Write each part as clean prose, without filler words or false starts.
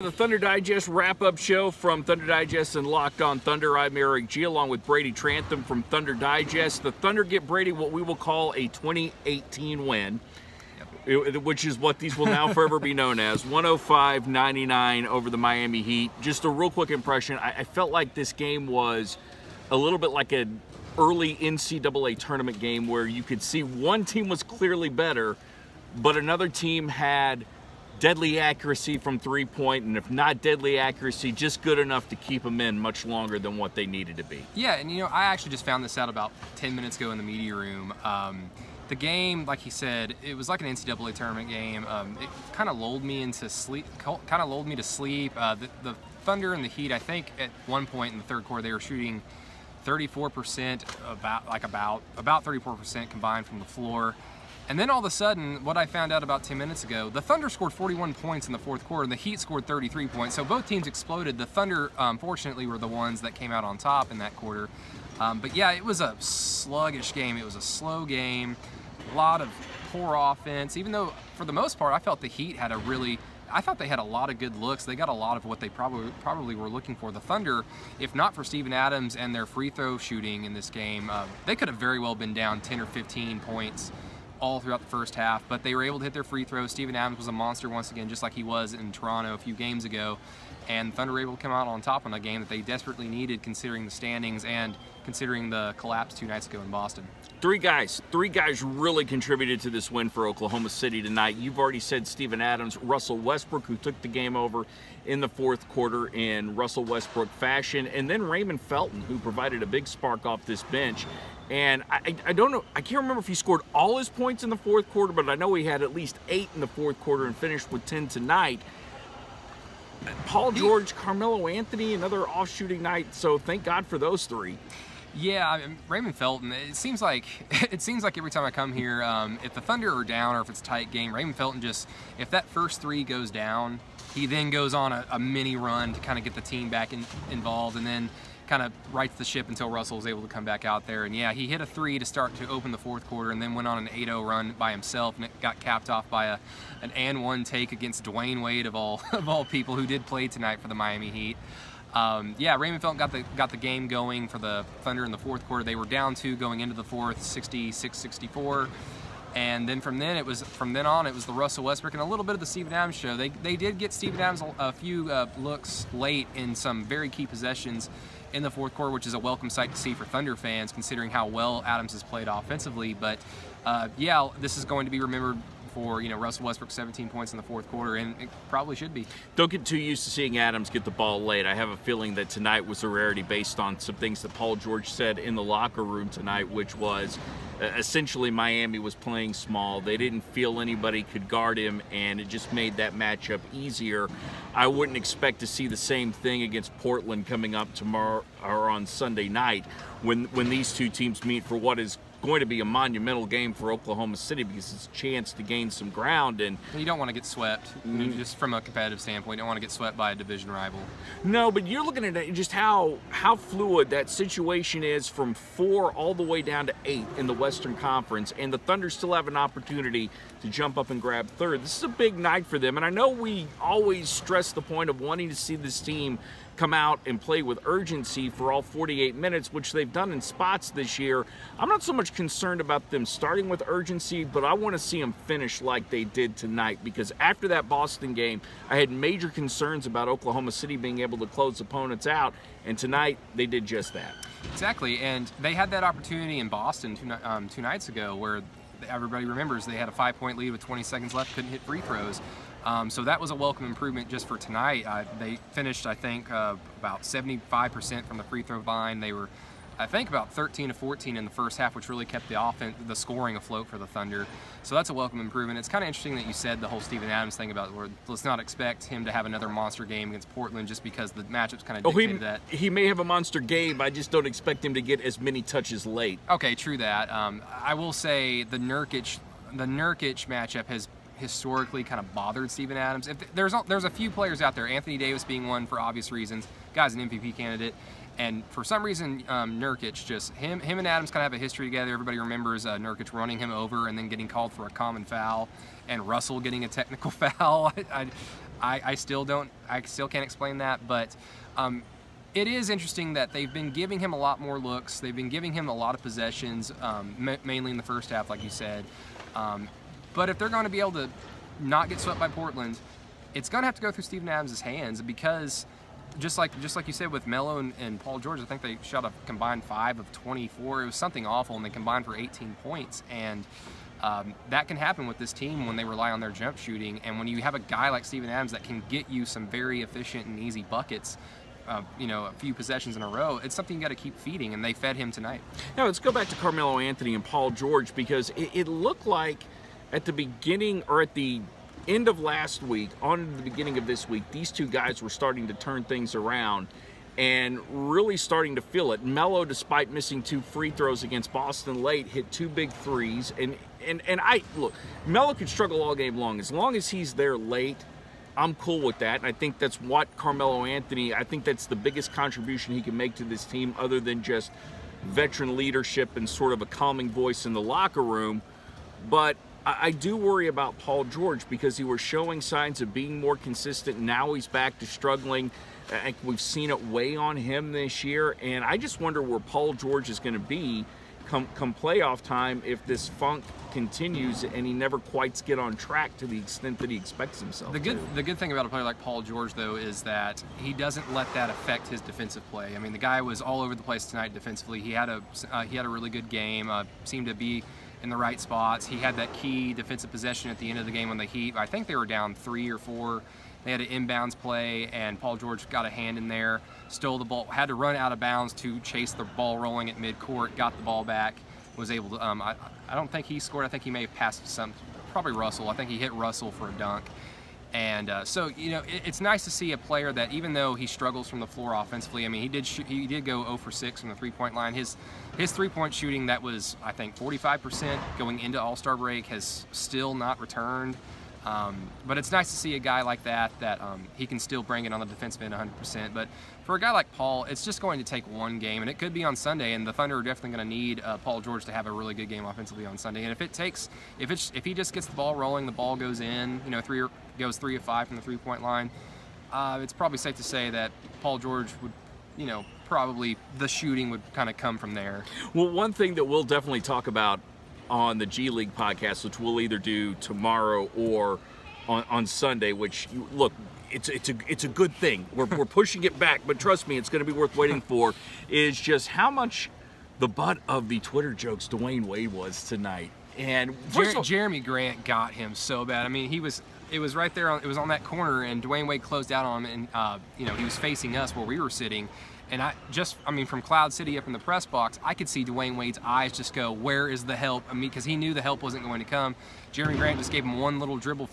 The Thunder Digest wrap-up show from Thunder Digest and Locked On Thunder. I'm Erik G, along with Brady Trantham from Thunder Digest. The Thunder get Brady what we will call a 2018 win, which is what these will now forever be known as, 105-99 over the Miami Heat. Just a real quick impression, I felt like this game was a little bit like an early NCAA tournament game where you could see one team was clearly better, but another team had deadly accuracy from three-point, and if not deadly accuracy, just good enough to keep them in much longer than what they needed to be. Yeah, and I actually just found this out about 10 minutes ago in the media room. The game, like he said, it was like an NCAA tournament game. It kind of lulled me into sleep. The Thunder and the Heat, I think at one point in the third quarter, they were shooting 34%, about 34% combined from the floor. And then all of a sudden, what I found out about 10 minutes ago, the Thunder scored 41 points in the fourth quarter, and the Heat scored 33 points. So both teams exploded. The Thunder, fortunately, were the ones that came out on top in that quarter. But yeah, it was a sluggish game. It was a slow game, a lot of poor offense. Even though, for the most part, I felt the Heat had I thought they had a lot of good looks. They got a lot of what they probably were looking for. The Thunder, if not for Steven Adams and their free throw shooting in this game, they could have very well been down 10 or 15 points all throughout the first half, but they were able to hit their free throws. Steven Adams was a monster once again, just like he was in Toronto a few games ago, and Thunder were able to come out on top on a game that they desperately needed considering the standings and considering the collapse 2 nights ago in Boston. Three guys really contributed to this win for Oklahoma City tonight. You've already said Steven Adams, Russell Westbrook, who took the game over in the fourth quarter in Russell Westbrook fashion, and then Raymond Felton, who provided a big spark off this bench. And I don't know, I can't remember if he scored all his points in the fourth quarter, but I know he had at least 8 in the fourth quarter and finished with 10 tonight. Paul George, Carmelo Anthony, another off-shooting night, so thank God for those three. Yeah, Raymond Felton, it seems like every time I come here, if the Thunder are down or if it's a tight game, Raymond Felton if that first three goes down, he then goes on a mini run to kind of get the team back involved, and then kind of rights the ship until Russell was able to come back out there. And yeah, he hit a 3 to start to open the fourth quarter and then went on an 8-0 run by himself, and it got capped off by an and-one take against Dwyane Wade of all people, who did play tonight for the Miami Heat. Yeah, Raymond Felton got the game going for the Thunder in the fourth quarter. They were down 2 going into the fourth, 66-64. And then from then on, it was the Russell Westbrook and a little bit of the Steven Adams show. They did get Steven Adams a few looks late in some very key possessions in the fourth quarter, which is a welcome sight to see for Thunder fans, considering how well Adams has played offensively. But yeah, this is going to be remembered for Russell Westbrook 17 points in the fourth quarter, and it probably should be. Don't get too used to seeing Adams get the ball late. I have a feeling that tonight was a rarity based on some things that Paul George said in the locker room tonight, which was essentially Miami was playing small. They didn't feel anybody could guard him, and it just made that matchup easier. I wouldn't expect to see the same thing against Portland coming up tomorrow or on Sunday night when these two teams meet for what is going to be a monumental game for Oklahoma City, because it's a chance to gain some ground. And you don't want to get swept, just from a competitive standpoint. You don't want to get swept by a division rival. No, but you're looking at just how fluid that situation is from 4 all the way down to 8 in the Western Conference, and the Thunder still have an opportunity to jump up and grab third. This is a big night for them, and I know we always stress the point of wanting to see this team come out and play with urgency for all 48 minutes, which they've done in spots this year. I'm not so much concerned about them starting with urgency, but I want to see them finish like they did tonight, because after that Boston game, I had major concerns about Oklahoma City being able to close opponents out, and tonight they did just that. Exactly, and they had that opportunity in Boston 2 nights ago where everybody remembers they had a 5-point lead with 20 seconds left, couldn't hit free throws. So that was a welcome improvement just for tonight. They finished, I think, about 75% from the free throw line. They were, I think, about 13 to 14 in the first half, which really kept the scoring afloat for the Thunder. So that's a welcome improvement. It's kind of interesting that you said the whole Steven Adams thing about where let's not expect him to have another monster game against Portland just because the matchup's kind of dictated that. He may have a monster game. I just don't expect him to get as many touches late. Okay, true that. I will say the Nurkic matchup has historically kind of bothered Steven Adams. There's a few players out there, Anthony Davis being one for obvious reasons. Guy's an MVP candidate. And for some reason, Nurkic, just him and Adams kind of have a history together. Everybody remembers Nurkic running him over and then getting called for a common foul, and Russell getting a technical foul. I still can't explain that, but it is interesting that they've been giving him a lot more looks. They've been giving him a lot of possessions, mainly in the first half, like you said. But if they're going to be able to not get swept by Portland, it's going to have to go through Steven Adams' hands, because just like you said with Melo and Paul George, I think they shot a combined 5 of 24. It was something awful, and they combined for 18 points. And that can happen with this team when they rely on their jump shooting. And when you have a guy like Steven Adams that can get you some very efficient and easy buckets, a few possessions in a row, it's something you got to keep feeding, and they fed him tonight. Now let's go back to Carmelo Anthony and Paul George, because it looked like at the beginning or at the end of last week, on to the beginning of this week, these two guys were starting to turn things around and really starting to feel it. Melo, despite missing 2 free throws against Boston late, hit 2 big threes. And I look, Melo could struggle all game long. As long as he's there late, I'm cool with that. And I think that's what Carmelo Anthony, I think that's the biggest contribution he can make to this team, other than just veteran leadership and sort of a calming voice in the locker room. But I do worry about Paul George, because he was showing signs of being more consistent. Now he's back to struggling. We've seen it weigh on him this year, and I just wonder where Paul George is going to be come playoff time if this funk continues and he never quite gets on track to the extent that he expects himself The good thing about a player like Paul George, though, is that he doesn't let that affect his defensive play. I mean, the guy was all over the place tonight defensively. He had a really good game, seemed to be in the right spots. He had that key defensive possession at the end of the game when the Heat, I think they were down 3 or 4. They had an inbounds play, and Paul George got a hand in there, stole the ball, had to run out of bounds to chase the ball rolling at midcourt, got the ball back, was able to, I don't think he scored. I think he may have passed probably Russell. I think he hit Russell for a dunk. And so, it's nice to see a player that, even though he struggles from the floor offensively, I mean, he did go 0 for 6 from the three-point line. His three-point shooting, that was, I think, 45% going into All-Star break, has still not returned. But it's nice to see a guy like that he can still bring it on the defensive end 100%. But for a guy like Paul, it's just going to take one game, and it could be on Sunday, and the Thunder are definitely going to need Paul George to have a really good game offensively on Sunday. And if he just gets the ball rolling, the ball goes in, goes 3 of 5 from the three-point line, it's probably safe to say that Paul George would, probably the shooting would kind of come from there. Well, one thing that we'll definitely talk about on the G League podcast, which we'll either do tomorrow or on Sunday, which, look, it's a good thing. We're pushing it back, but trust me, it's going to be worth waiting for, is just how much the butt of the Twitter jokes Dwyane Wade was tonight. And Jeremy Grant got him so bad. I mean, it was right there, it was on that corner, and Dwyane Wade closed out on him, and he was facing us where we were sitting. And from Cloud City up in the press box, I could see Dwyane Wade's eyes just go, where is the help? I mean, because he knew the help wasn't going to come. Jeremy Grant just gave him one little dribble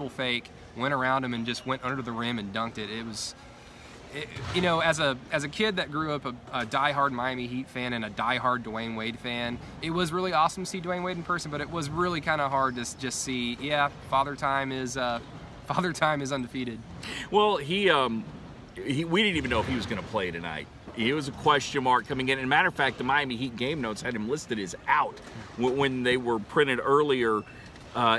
fake, went around him and just went under the rim and dunked it. It was, as a kid that grew up a diehard Miami Heat fan and a diehard Dwyane Wade fan, it was really awesome to see Dwyane Wade in person, but it was really kind of hard to just see, Father Time is undefeated. Well, we didn't even know if he was going to play tonight. He was a question mark coming in. And matter of fact, the Miami Heat game notes had him listed as out when they were printed earlier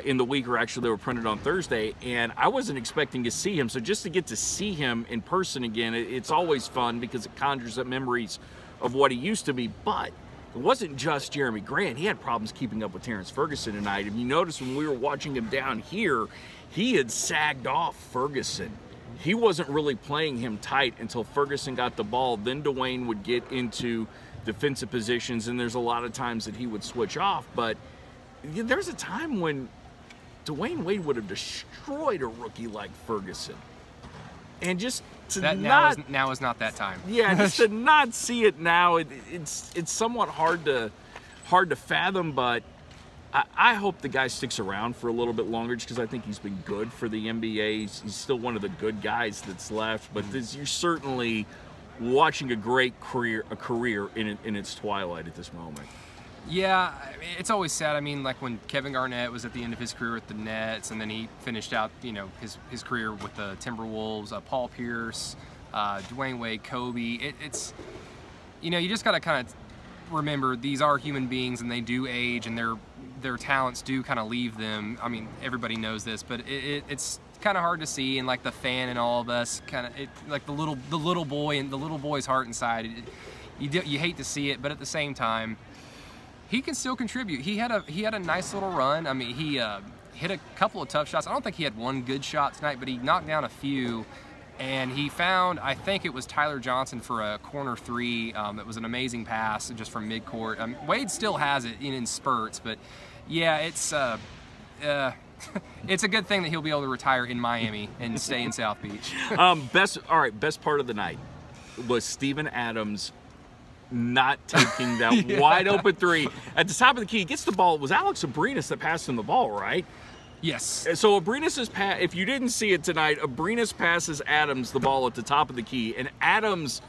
in the week, or actually they were printed on Thursday. And I wasn't expecting to see him. So just to get to see him in person again, it's always fun because it conjures up memories of what he used to be. But it wasn't just Jeremy Grant. He had problems keeping up with Terrence Ferguson tonight. If you notice, when we were watching him down here, he had sagged off Ferguson. He wasn't really playing him tight until Ferguson got the ball. Then Dwyane would get into defensive positions, and there's a lot of times that he would switch off. But there's a time when Dwyane Wade would have destroyed a rookie like Ferguson. And just to now is not that time. Yeah, just to not see it now, it's somewhat hard to fathom, but I hope the guy sticks around for a little bit longer, just because I think he's been good for the NBA. He's still one of the good guys that's left, but you're certainly watching a great career in its twilight at this moment. Yeah, it's always sad. I mean, like when Kevin Garnett was at the end of his career with the Nets, and then he finished out, his career with the Timberwolves. Paul Pierce, Dwyane Wade, Kobe. It's you just got to kind of remember these are human beings, and they do age, and their talents do kind of leave them. I mean, everybody knows this, but it's kind of hard to see, and like the fan and all of us, kind of like the little boy and the little boy's heart inside. You hate to see it, but at the same time, he can still contribute. He had a nice little run. I mean, he hit a couple of tough shots. I don't think he had one good shot tonight, but he knocked down a few. And he found, I think it was Tyler Johnson for a corner three. That was an amazing pass just from midcourt. Wade still has it in spurts, but yeah, it's it's a good thing that he'll be able to retire in Miami and stay in South Beach. Best part of the night was Steven Adams not taking that wide open three at the top of the key. He gets the ball. It was Alex Abrinas that passed him the ball, right? Yes. So Abrinas' pass, if you didn't see it tonight, Abrinas passes Adams the ball at the top of the key, and Adams,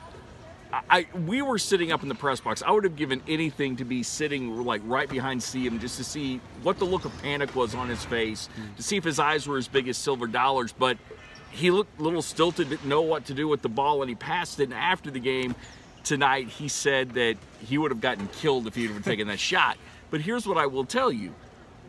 we were sitting up in the press box. I would have given anything to be sitting like right behind Steve just to see what the look of panic was on his face, to see if his eyes were as big as silver dollars. But he looked a little stilted, didn't know what to do with the ball, and he passed it. And after the game tonight, he said that he would have gotten killed if he had taken that shot. But here's what I will tell you.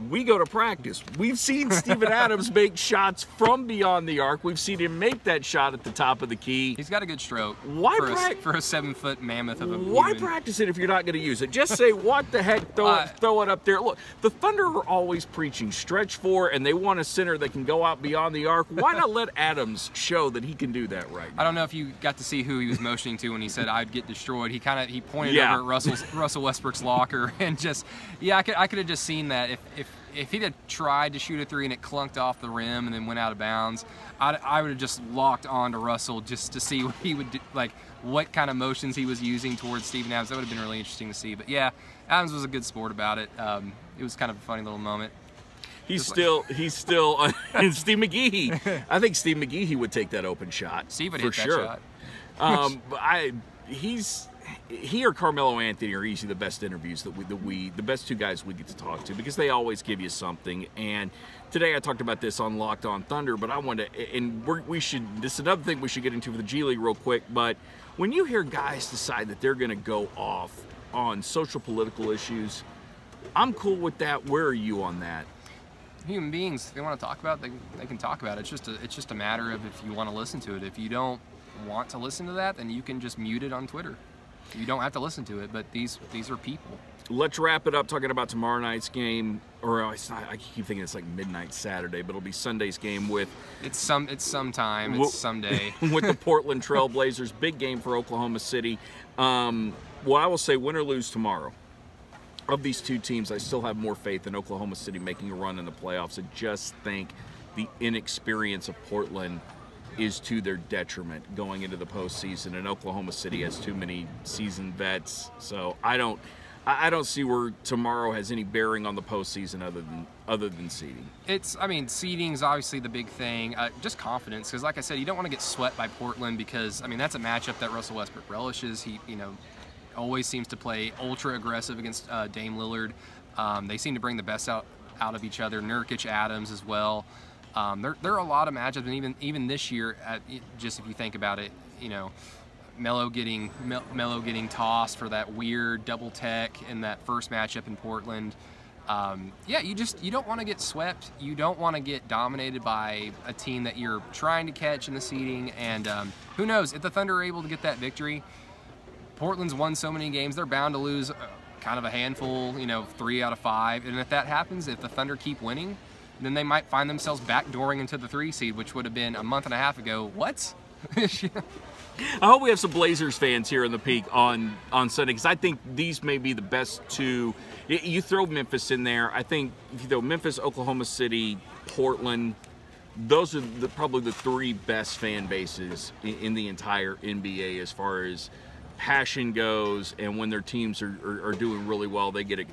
We go to practice. We've seen Steven Adams make shots from beyond the arc. We've seen him make that shot at the top of the key. He's got a good stroke. Why for a 7-foot mammoth of a Why human. practice it if you're not going to use it? Just say, what the heck, throw it up there. Look, the Thunder are always preaching stretch four, and they want a center that can go out beyond the arc. Why not let Adams show that he can do that right now? I don't know if you got to see who he was motioning to when he said I'd get destroyed. He pointed over at Russell Westbrook's locker and just, I could have just seen that if he'd have tried to shoot a three and it clunked off the rim and then went out of bounds, I would have just locked on to Russell just to see what he would do, like what kind of motions he was using towards Steven Adams. That would have been really interesting to see. But yeah, Adams was a good sport about it. It was kind of a funny little moment. He's still and Steve McGehee. I think Steve McGehee would take that open shot. Steve would for hit sure. that shot. He or Carmelo Anthony are easily the best interviews the best two guys we get to talk to, because they always give you something. And today I talked about this on Locked On Thunder, but I wanted to, and this is another thing we should get into for the G League real quick. But when you hear guys decide that they're going to go off on social political issues, I'm cool with that. Where are you on that? Human beings, if they want to talk about it, they can talk about it. It's just a matter of if you want to listen to it. If you don't want to listen to that, then you can just mute it on Twitter. You don't have to listen to it, but these are people. Let's wrap it up talking about tomorrow night's game, or I keep thinking it's like midnight Saturday, but it'll be Sunday's game with it's sometime, it's someday with the Portland Trailblazers. Big game for Oklahoma City. Well, I will say, win or lose tomorrow, of these two teams, I still have more faith in Oklahoma City making a run in the playoffs. I just think the inexperience of Portland is to their detriment going into the postseason, and Oklahoma City has too many seasoned vets. So I don't see where tomorrow has any bearing on the postseason other than seeding. Seeding is obviously the big thing. Just confidence, because like I said, you don't want to get swept by Portland, because that's a matchup that Russell Westbrook relishes. He always seems to play ultra aggressive against Dame Lillard. They seem to bring the best out of each other. Nurkic, Adams as well. There are a lot of matchups, and even this year, just if you think about it, Melo getting tossed for that weird double tech in that first matchup in Portland. You don't want to get swept. You don't want to get dominated by a team that you're trying to catch in the seeding. And who knows, if the Thunder are able to get that victory, Portland's won so many games, they're bound to lose kind of a handful, 3 out of 5. And if that happens, if the Thunder keep winning, then they might find themselves backdooring into the 3 seed, which would have been a month and a half ago. What? I hope we have some Blazers fans here in the Peak on Sunday, because I think these may be the best two. You throw Memphis in there. I think if you throw Memphis, Oklahoma City, Portland, those are probably the 3 best fan bases in the entire NBA as far as passion goes, and when their teams are doing really well, they get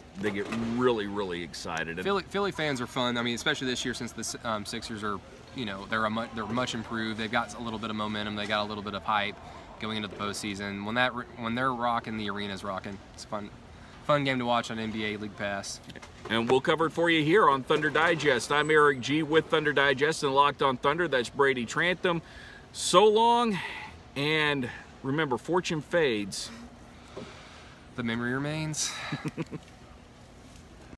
really, really excited. Philly fans are fun. Especially this year, since the Sixers are, they're much improved. They've got a little bit of momentum. They got a little bit of hype going into the postseason. When they're rocking, the arena's rocking. It's fun game to watch on NBA League Pass. And we'll cover it for you here on Thunder Digest. I'm Erik G with Thunder Digest and Locked On Thunder. That's Brady Trantham. So long, and remember, fortune fades, the memory remains.